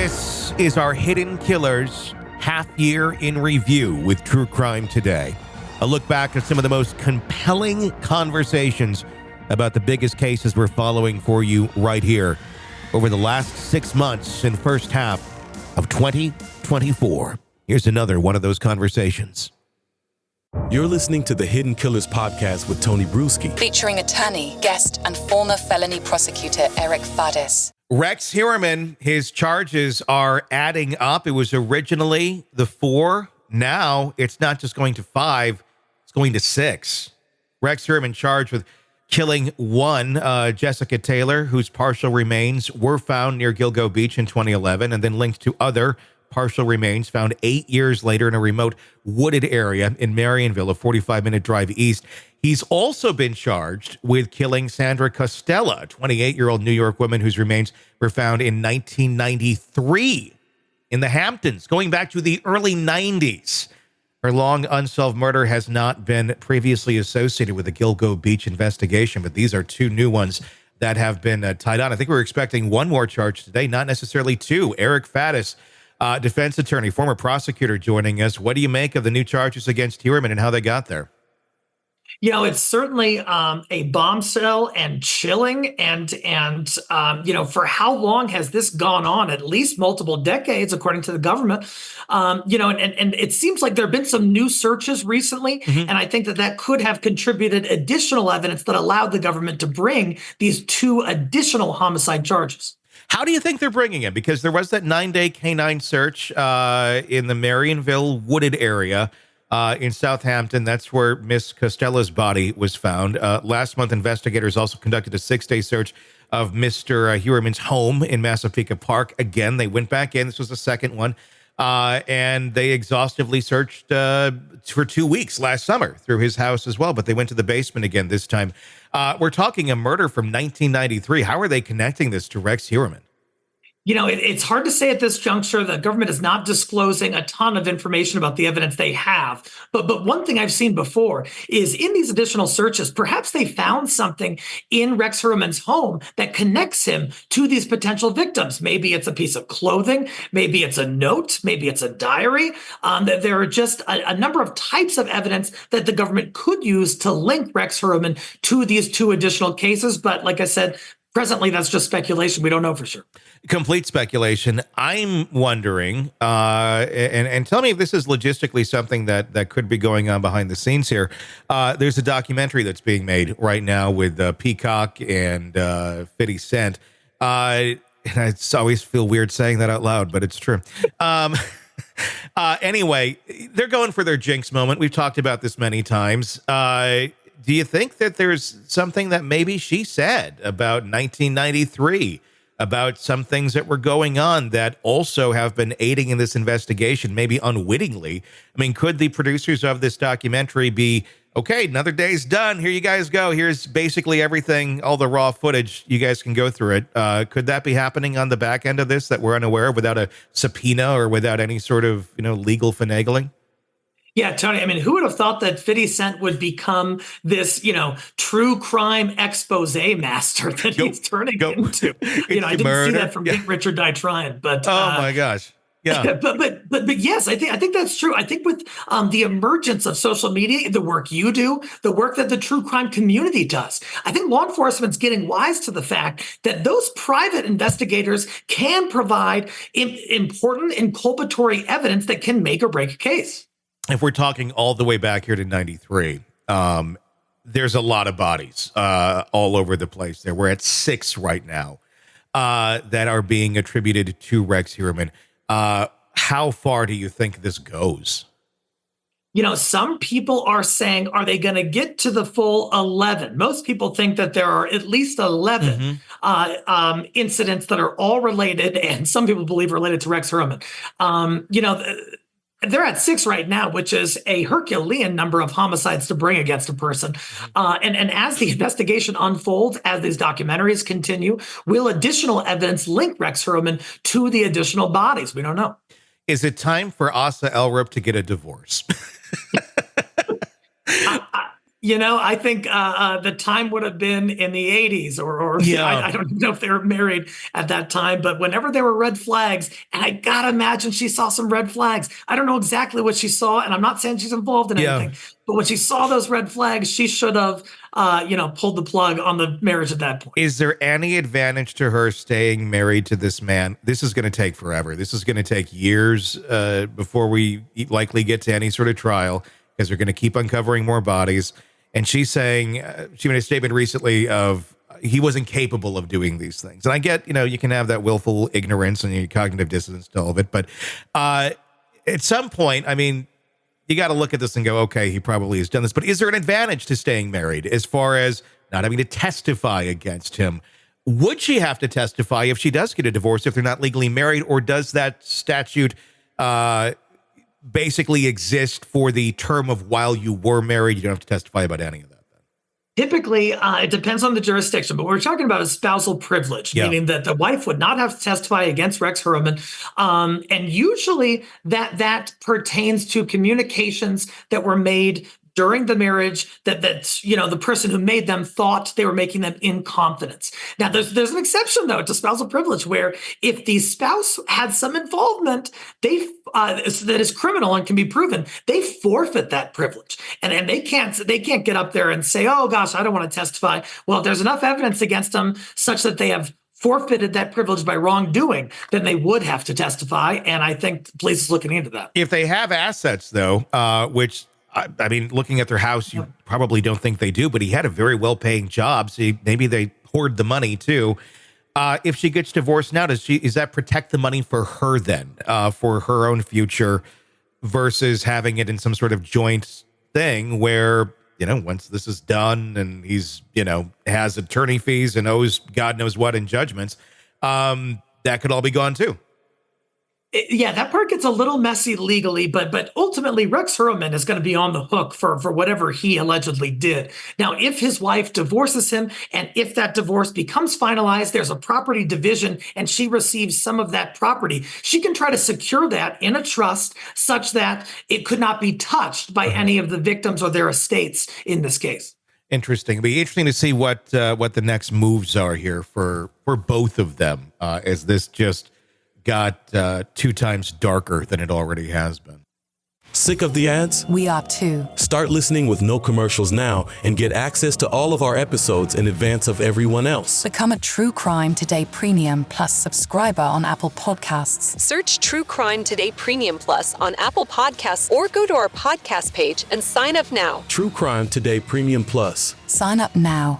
This is our Hidden Killers half year in review with True Crime Today. A look back at some of the most compelling conversations about the biggest cases we're following for you right here over the last 6 months and first half of 2024. Here's another one of those conversations. You're listening to the Hidden Killers podcast with Tony Brueski, featuring attorney, guest, and former felony prosecutor Eric Fadis. Rex Heuermann, his charges are adding up. It was originally the 4. Now it's not just going to 5, it's going to 6. Rex Heuermann charged with killing one Jessica Taylor, whose partial remains were found near Gilgo Beach in 2011, and then linked to other partial remains found 8 years later in a remote wooded area in Marionville, a 45-minute drive east. He's also been charged with killing Sandra Costella, a 28-year-old New York woman whose remains were found in 1993 in the Hamptons, going back to the early 90s. Her long unsolved murder has not been previously associated with the Gilgo Beach investigation, but these are 2 new ones that have been tied on. I think we're expecting one more charge today, not necessarily 2. Eric Fadis, defense attorney, former prosecutor, joining us. What do you make of the new charges against Heuermann and how they got there? You know, it's certainly a bombshell and chilling. And for how long has this gone on? At least multiple decades, according to the government. And it seems like there have been some new searches recently. Mm-hmm. And I think that could have contributed additional evidence that allowed the government to bring these 2 additional homicide charges. How do you think they're bringing it? Because there was that 9-day canine search in the Marionville wooded area in Southampton. That's where Miss Costella's body was found. Last month, investigators also conducted a 6-day search of Mr. Heuermann's home in Massapequa Park. Again, they went back in. This was the second one. And they exhaustively searched for 2 weeks last summer through his house as well. But they went to the basement again this time. We're talking a murder from 1993. How are they connecting this to Rex Heuermann? You know, it's hard to say at this juncture. The government is not disclosing a ton of information about the evidence they have. But one thing I've seen before is in these additional searches, perhaps they found something in Rex Heuermann's home that connects him to these potential victims. Maybe it's a piece of clothing. Maybe it's a note. Maybe it's a diary. There are just a number of types of evidence that the government could use to link Rex Heuermann to these 2 additional cases. But like I said, presently, that's just speculation. We don't know for sure. Complete speculation. I'm wondering, and tell me if this is logistically something that could be going on behind the scenes here. There's a documentary that's being made right now with Peacock and 50 Cent. And I always feel weird saying that out loud, but it's true. Anyway, they're going for their Jinx moment. We've talked about this many times. Do you think that there's something that maybe she said about 1993, about some things that were going on that also have been aiding in this investigation, maybe unwittingly? I mean, could the producers of this documentary be, okay, another day's done. Here you guys go. Here's basically everything, all the raw footage. You guys can go through it. Could that be happening on the back end of this that we're unaware of without a subpoena or without any sort of, legal finagling? Yeah, Tony, I mean, who would have thought that 50 Cent would become this, true crime expose master that he's turning into? I didn't see that from Get Rich or Die Trying, but oh my gosh. Yeah. but yes, I think that's true. I think with the emergence of social media, the work you do, the work that the true crime community does, I think law enforcement's getting wise to the fact that those private investigators can provide important inculpatory evidence that can make or break a case. If we're talking all the way back here to 93, there's a lot of bodies all over the place there. We're at 6 right now that are being attributed to Rex Heuermann. How far do you think this goes? Some people are saying, are they going to get to the full 11? Most people think that there are at least 11 incidents that are all related, and some people believe related to Rex Heuermann. They're at 6 right now, which is a Herculean number of homicides to bring against a person. And as the investigation unfolds, as these documentaries continue, will additional evidence link Rex Heuermann to the additional bodies? We don't know. Is it time for Asa Elrup to get a divorce? I think the time would have been in the 80s or Yeah. I don't know if they were married at that time, but whenever there were red flags, and I gotta imagine she saw some red flags. I don't know exactly what she saw, and I'm not saying she's involved in anything, but when she saw those red flags, she should have, pulled the plug on the marriage at that point. Is there any advantage to her staying married to this man? This is going to take forever. This is going to take years before we likely get to any sort of trial, because they're going to keep uncovering more bodies. And she's saying, she made a statement recently of he wasn't capable of doing these things. And I get, you can have that willful ignorance and your cognitive dissonance to all of it. But at some point, I mean, you got to look at this and go, okay, he probably has done this. But is there an advantage to staying married as far as not having to testify against him? Would she have to testify if she does get a divorce if they're not legally married? Or does that statute basically exist for the term of while you were married? You don't have to testify about any of that. Typically, it depends on the jurisdiction, but what we're talking about is spousal privilege, meaning that the wife would not have to testify against Rex Heuermann. And usually that pertains to communications that were made during the marriage that the person who made them thought they were making them in confidence. Now, there's an exception, though, to spousal privilege, where if the spouse had some involvement, that is criminal and can be proven, they forfeit that privilege. And they can't get up there and say, oh, gosh, I don't want to testify. Well, if there's enough evidence against them such that they have forfeited that privilege by wrongdoing, then they would have to testify. And I think the police is looking into that. If they have assets, though, which... I mean, looking at their house, you probably don't think they do, but he had a very well-paying job, so maybe they hoard the money too. If she gets divorced now, does that protect the money for her then, for her own future, versus having it in some sort of joint thing where, once this is done and he's, has attorney fees and owes God knows what in judgments, that could all be gone too. Yeah, that part gets a little messy legally, but ultimately Rex Heuermann is going to be on the hook for whatever he allegedly did. Now, if his wife divorces him and if that divorce becomes finalized, there's a property division and she receives some of that property, she can try to secure that in a trust such that it could not be touched by any of the victims or their estates in this case. Interesting. It'll be interesting to see what the next moves are here for both of them, as this just got 2 times darker than it already has been. Sick of the ads? We are too. Start listening with no commercials now and get access to all of our episodes in advance of everyone else. Become a True Crime Today Premium Plus subscriber on Apple Podcasts. Search True Crime Today Premium Plus on Apple Podcasts or go to our podcast page and sign up now. True Crime Today Premium Plus. Sign up now.